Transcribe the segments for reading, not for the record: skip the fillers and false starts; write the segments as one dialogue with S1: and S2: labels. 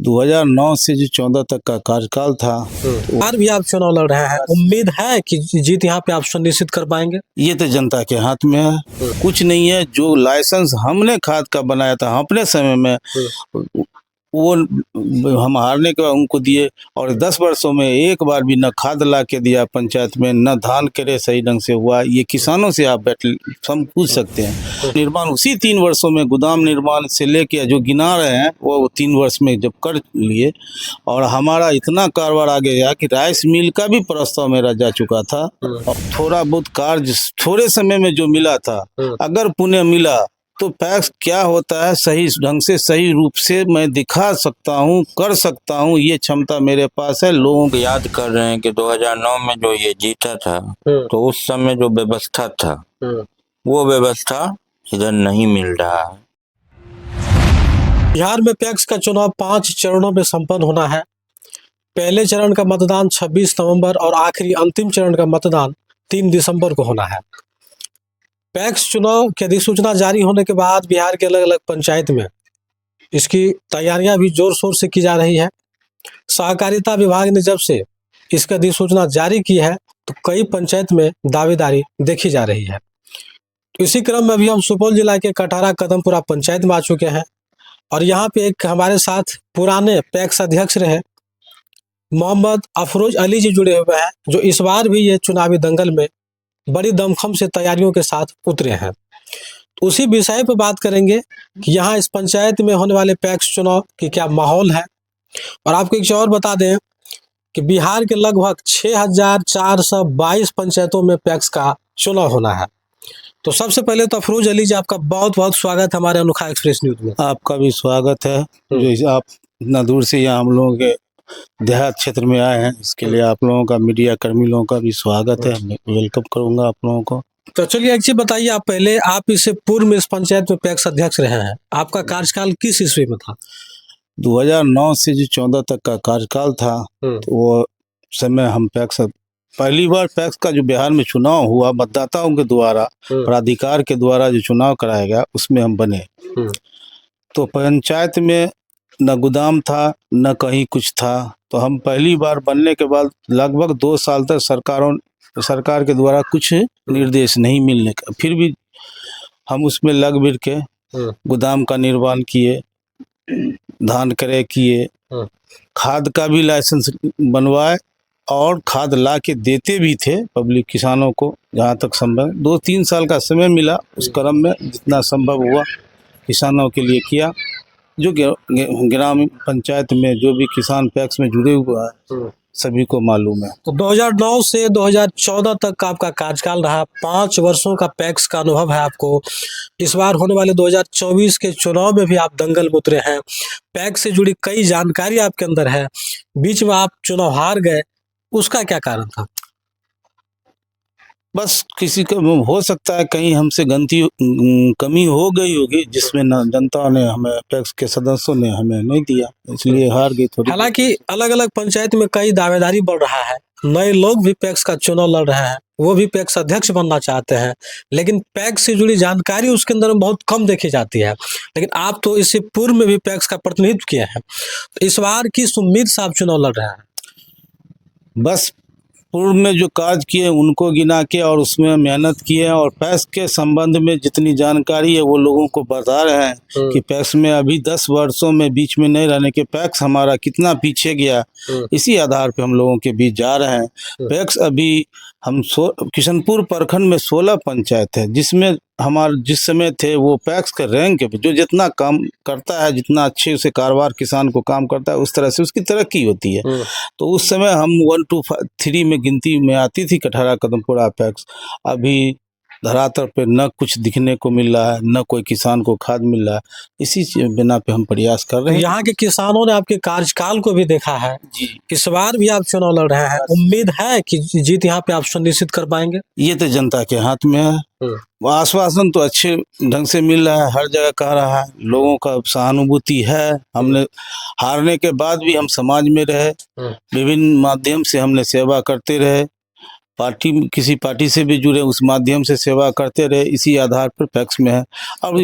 S1: 2009 से जो 14 तक का कार्यकाल था,
S2: बार भी आप चुनाव लड़ रहे हैं, उम्मीद है कि जीत यहाँ पे आप सुनिश्चित कर पाएंगे?
S1: ये तो जनता के हाथ में है। कुछ नहीं है, जो लाइसेंस हमने खाद का बनाया था अपने समय में, वो हम हारने के बाद उनको दिए, और 10 वर्षों में एक बार भी न खाद ला के दिया पंचायत में, न धान करे सही ढंग से हुआ। ये किसानों से आप हम पूछ सकते हैं। निर्माण उसी 3 वर्षों में, गोदाम निर्माण से लेके जो गिना रहे हैं वो 3 वर्ष में जब कर लिए, और हमारा इतना कारोबार आगे गया कि राइस मिल का भी प्रस्ताव मेरा जा चुका था। और थोड़ा बहुत कार्य थोड़े समय में जो मिला था, अगर पुण्य मिला तो पैक्स क्या होता है सही ढंग से, सही रूप से मैं दिखा सकता हूँ, कर सकता हूँ, ये क्षमता मेरे पास है। लोगों को
S3: याद कर रहे हैं कि 2009 में जो ये जीता था, तो उस समय जो व्यवस्था था, वो व्यवस्था इधर नहीं मिल रहा है।
S2: बिहार में पैक्स का चुनाव 5 चरणों में संपन्न होना है। पहले चरण का मतदान 26 नवंबर और आखिरी अंतिम चरण का मतदान 3 दिसंबर को होना है। पैक्स चुनाव की अधिसूचना जारी होने के बाद बिहार के अलग अलग पंचायत में इसकी तैयारियां भी जोर शोर से की जा रही है। सहकारिता विभाग ने जब से इसकी अधिसूचना जारी की है, तो कई पंचायत में दावेदारी देखी जा रही है। तो इसी क्रम में अभी हम सुपौल जिला के कटहरा कदमपुरा पंचायत में आ चुके हैं, और यहाँ पे एक हमारे साथ पुराने पैक्स अध्यक्ष रहे मोहम्मद अफरोज अली जी जुड़े हुए हैं, जो इस बार भी ये चुनावी दंगल में बड़ी दमखम से तैयारियों के साथ उतरे हैं। तो उसी विषय पर बात करेंगे कि यहाँ इस पंचायत में होने वाले पैक्स चुनाव की क्या माहौल है। और आपको एक चीज और बता दें कि बिहार के लगभग 6422 पंचायतों में पैक्स का चुनाव होना है। तो सबसे पहले तो अफरोज अली जी, आपका बहुत बहुत स्वागत है हमारे अनोखा एक्सप्रेस न्यूज में।
S1: आपका भी स्वागत है। जो आप इतना दूर से यहाँ हम लोगों के देहात क्षेत्र में आए हैं, इसके लिए आप लोगों का, मीडिया कर्मी लोगों का भी स्वागत है। मैं वेलकम करूंगा आप लोगों को।
S2: तो चलिए एक चीज बताइए, आप इससे पूर्व में इस पंचायत में पैक्स अध्यक्ष रहे हैं, आपका कार्यकाल किस ईस्वी में था?
S1: 2009 से जो 14 तक का कार्यकाल था, तो वो समय हम पैक्स, पहली बार पैक्स का जो बिहार में चुनाव हुआ मतदाताओं के द्वारा, प्राधिकार के द्वारा जो चुनाव कराया गया, उसमें हम बने। तो पंचायत में न गोदाम था, न कहीं कुछ था। तो हम पहली बार बनने के बाद लगभग 2 साल तक सरकार के द्वारा कुछ निर्देश नहीं मिलने का, फिर भी हम उसमें लग भिड़ के गोदाम का निर्माण किए, धान क्रय किए, खाद का भी लाइसेंस बनवाए, और खाद ला के देते भी थे पब्लिक किसानों को जहाँ तक संभव। 2-3 साल का समय मिला, उस क्रम में जितना संभव हुआ किसानों के लिए किया। जो ग्राम पंचायत में जो भी किसान पैक्स में जुड़े हुआ है, सभी को मालूम है।
S2: तो 2009 से 2014 तक का आपका कार्यकाल रहा, 5 वर्षों का पैक्स का अनुभव है आपको। इस बार होने वाले 2024 के चुनाव में भी आप दंगल में उतरे हैं, पैक्स से जुड़ी कई जानकारी आपके अंदर है। बीच में आप चुनाव हार गए, उसका क्या कारण था?
S1: बस किसी का हो सकता है कहीं हमसे कमी हो गई होगी, जिसमें न जनता ने हमें, पैक्स के सदस्यों ने हमें नहीं दिया, इसलिए हार गई थोड़ी।
S2: हालांकि अलग अलग पंचायत में कई दावेदारी बढ़ रहा है, नए लोग भी पैक्स का चुनाव लड़ रहे हैं, वो भी पैक्स अध्यक्ष बनना चाहते हैं, लेकिन पैक्स से जुड़ी जानकारी उसके अंदर में बहुत कम देखी जाती है। लेकिन आप तो इससे पूर्व में भी पैक्स का प्रतिनिधित्व किए हैं, तो इस बार किस उम्मीद से आप चुनाव लड़ रहे हैं?
S1: बस पूर्व में जो कार्य किए उनको गिना के और उसमें मेहनत किए, और पैक्स के संबंध में जितनी जानकारी है वो लोगों को बता रहे हैं कि पैक्स में अभी 10 वर्षों में बीच में नहीं रहने के पैक्स हमारा कितना पीछे गया, इसी आधार पे हम लोगों के बीच जा रहे हैं। पैक्स अभी हम किशनपुर प्रखंड में 16 पंचायत है, जिसमें हमारे जिस समय थे वो पैक्स के रैंक पे जो जितना काम करता है, जितना अच्छे से कारोबार किसान को काम करता है, उस तरह से उसकी तरक्की होती है। तो उस समय हम 1 2 3 में गिनती में आती थी कटहरा कदमपुरा पैक्स। अभी धरातल पे न कुछ दिखने को मिल रहा है, न कोई किसान को खाद मिल रहा है। इसी बिना पे हम प्रयास कर रहे हैं।
S2: यहाँ के किसानों ने आपके कार्यकाल को भी देखा है
S1: जी।
S2: इस बार भी आप चुनाव लड़ रहे हैं, उम्मीद है कि जीत यहाँ पे आप सुनिश्चित कर पाएंगे?
S1: ये तो जनता के हाथ में है। आश्वासन तो अच्छे ढंग से मिल रहा है, हर जगह कह रहा है, लोगों का सहानुभूति है। हमने हारने के बाद भी हम समाज में रहे, विभिन्न माध्यम से हमने सेवा करते रहे, किसी पार्टी से भी जुड़े, उस माध्यम से सेवा करते रहे, इसी आधार पर पैक्स में है। अब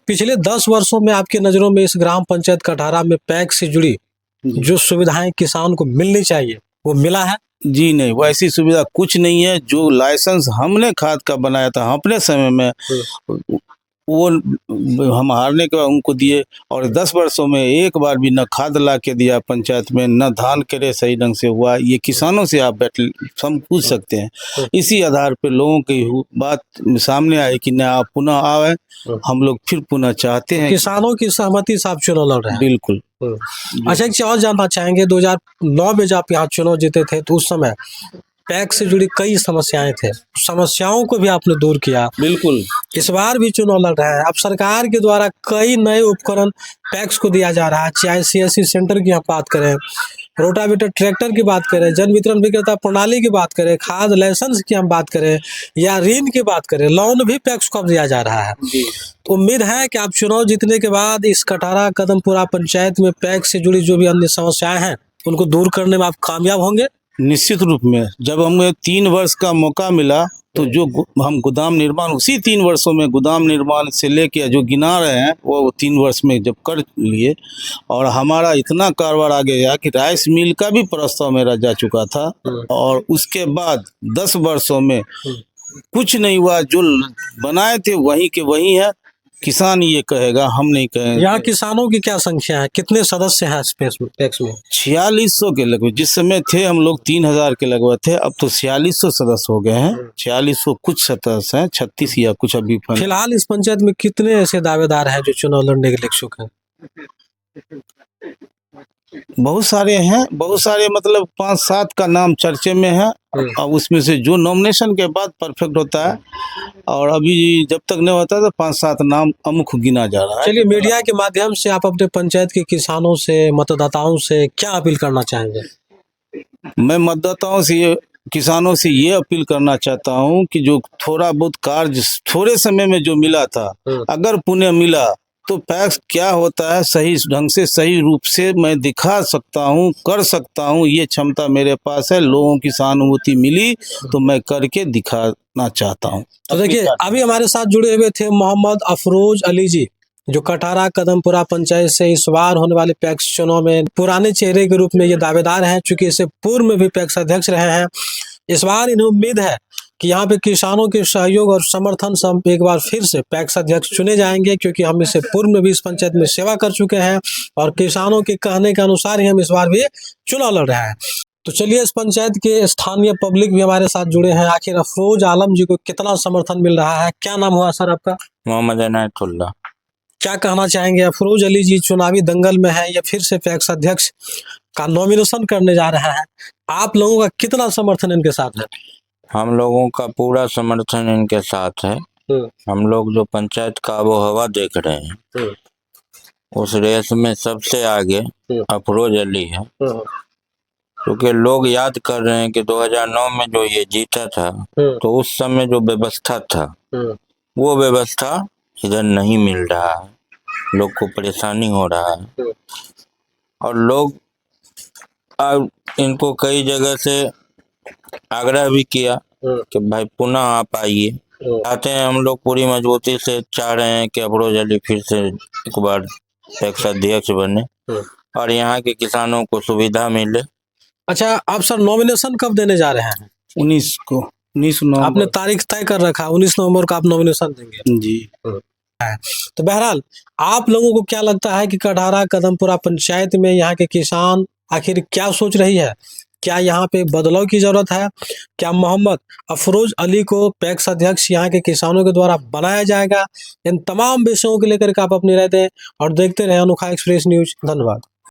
S2: पिछले 10 वर्षों में आपके नज़रों में इस ग्राम पंचायत कटहरा में पैक्स से जुड़ी जो सुविधाएं किसान को मिलनी चाहिए वो मिला है?
S1: जी नहीं, वैसी सुविधा कुछ नहीं है। जो लाइसेंस हमने खाद का बनाया था अपने समय में, वो हम हारने के बाद उनको दिए, और 10 वर्षों में एक बार भी न खाद ला के दिया पंचायत में, न धान करे सही ढंग से हुआ। ये किसानों से आप हम पूछ सकते हैं। इसी आधार पे लोगों की बात सामने आई कि न आप पुनः आए, हम लोग फिर पुनः चाहते हैं।
S2: किसानों की सहमति से आप चुनाव लड़ रहे हैं?
S1: बिल्कुल।
S2: अच्छा, एक चीज और जानना चाहेंगे, 2009 में जब आप यहाँ चुनाव जीते थे तो उस समय पैक्स से जुड़ी कई समस्याएं थे, समस्याओं को भी आपने दूर किया।
S1: बिल्कुल।
S2: इस बार भी चुनाव लड़ रहा है। अब सरकार के द्वारा कई नए उपकरण पैक्स को दिया जा रहा है, चाहे CSC सेंटर की आप बात करें, रोटावेटर ट्रैक्टर की बात करें, जन वितरण विक्रेता प्रणाली की बात करें, खाद लाइसेंस की हम बात करें, या ऋण की बात करें, लोन भी पैक्स को अब दिया जा रहा है। तो उम्मीद है कि आप चुनाव जीतने के बाद इस कटारा कदमपुरा पंचायत में पैक्स से जुड़ी जो भी अन्य समस्याएं हैं उनको दूर करने में आप कामयाब होंगे।
S1: निश्चित रूप में। जब हमें 3 वर्ष का मौका मिला तो जो हम गोदाम निर्माण, उसी 3 वर्षों में गोदाम निर्माण से लेके जो गिना रहे हैं वो 3 वर्ष में जब कर लिए, और हमारा इतना कारोबार आगे गया कि राइस मिल का भी प्रस्ताव मेरा जा चुका था। और उसके बाद 10 वर्षों में कुछ नहीं हुआ। जो बनाए थे वही के वही है। किसान ये कहेगा, हम नहीं कहेंगे।
S2: यहाँ किसानों की क्या संख्या है, कितने सदस्य हैं पैक्स में?
S1: 4600 के लगभग। जिस समय थे हम लोग 3000 के लगभग थे, अब तो 4600 सदस्य हो गए हैं। 4600 कुछ सदस्य हैं, 36 या कुछ अभी।
S2: फिलहाल इस पंचायत में कितने ऐसे दावेदार हैं जो चुनाव लड़ने के लिए इच्छुक हैं?
S1: बहुत सारे हैं, बहुत सारे, मतलब 5-7 का नाम चर्चे में है। अब उसमें से जो नॉमिनेशन के बाद परफेक्ट होता है, और अभी जब तक नहीं होता तो 5-7 नाम अमुख गिना जा रहा है।
S2: चलिए, मीडिया के माध्यम से आप अपने पंचायत के किसानों से, मतदाताओं से क्या अपील करना चाहेंगे?
S1: मैं मतदाताओं से, किसानों से ये अपील करना चाहता हूँ कि जो थोड़ा बहुत कार्य थोड़े समय में जो मिला था, अगर पुण्य मिला तो पैक्स क्या होता है सही ढंग से, सही रूप से मैं दिखा सकता हूँ, कर सकता हूँ। ये क्षमता मेरे पास है। लोगों की सहानुभूति मिली तो मैं करके दिखाना चाहता हूँ।
S2: तो देखिए, अभी हमारे साथ जुड़े हुए थे मोहम्मद अफरोज अली जी, जो कटारा कदमपुरा पंचायत से इस बार होने वाले पैक्स चुनाव में पुराने चेहरे के रूप में ये दावेदार हैं, चूंकि इससे पूर्व में भी पैक्स अध्यक्ष रहे हैं। इस बार इन्हें उम्मीद है कि यहाँ पे किसानों के सहयोग और समर्थन से हम एक बार फिर से पैक्स अध्यक्ष चुने जाएंगे, क्योंकि हम इससे पूर्व में भी इस पंचायत में सेवा कर चुके हैं और किसानों के कहने के अनुसार ही हम इस बार भी चुनाव लड़ रहे हैं। तो चलिए, इस पंचायत के स्थानीय पब्लिक भी हमारे साथ जुड़े हैं। आखिर अफरोज आलम जी को कितना समर्थन मिल रहा है? क्या नाम हुआ सर आपका?
S3: मोहम्मद इनायतुल्लाह।
S2: क्या कहना चाहेंगे? अफरोज अली जी चुनावी दंगल में है, या फिर से पैक्स अध्यक्ष का नॉमिनेशन करने जा रहे हैं। आप लोगों का कितना समर्थन इनके साथ है?
S3: हम लोगों का पूरा समर्थन इनके साथ है। हम लोग जो पंचायत का आबो हवा देख रहे हैं, उस रेस में सबसे आगे अफरोज अली है। क्योंकि लोग याद कर रहे हैं कि 2009 में जो ये जीता था, तो उस समय जो व्यवस्था था वो व्यवस्था इधर नहीं मिल रहा है। लोग को परेशानी हो रहा है, और लोग अब इनको कई जगह से आग्रह भी किया कि भाई पुनः आप आइए। चाहते हैं, हम लोग पूरी मजबूती से चाह रहे हैं कि अफरोज अली फिर से एक बार पैक्स अध्यक्ष बने और यहाँ के किसानों को सुविधा मिले।
S2: अच्छा, आप सर नॉमिनेशन कब देने जा रहे हैं?
S1: 19 को। 19 नवंबर।
S2: आपने तारीख तय कर रखा, 19 नवंबर को आप नॉमिनेशन देंगे?
S1: जी।
S2: तो बहरहाल, आप लोगों को क्या लगता है कि कटारा कदमपुरा पंचायत में यहाँ के किसान आखिर क्या सोच रही है? क्या यहाँ पे बदलाव की जरूरत है? क्या मोहम्मद अफरोज अली को पैक्स अध्यक्ष यहाँ के किसानों के द्वारा बनाया जाएगा? इन तमाम विषयों को लेकर के आप अपनी राय दें और देखते रहें अनोखा एक्सप्रेस न्यूज। धन्यवाद।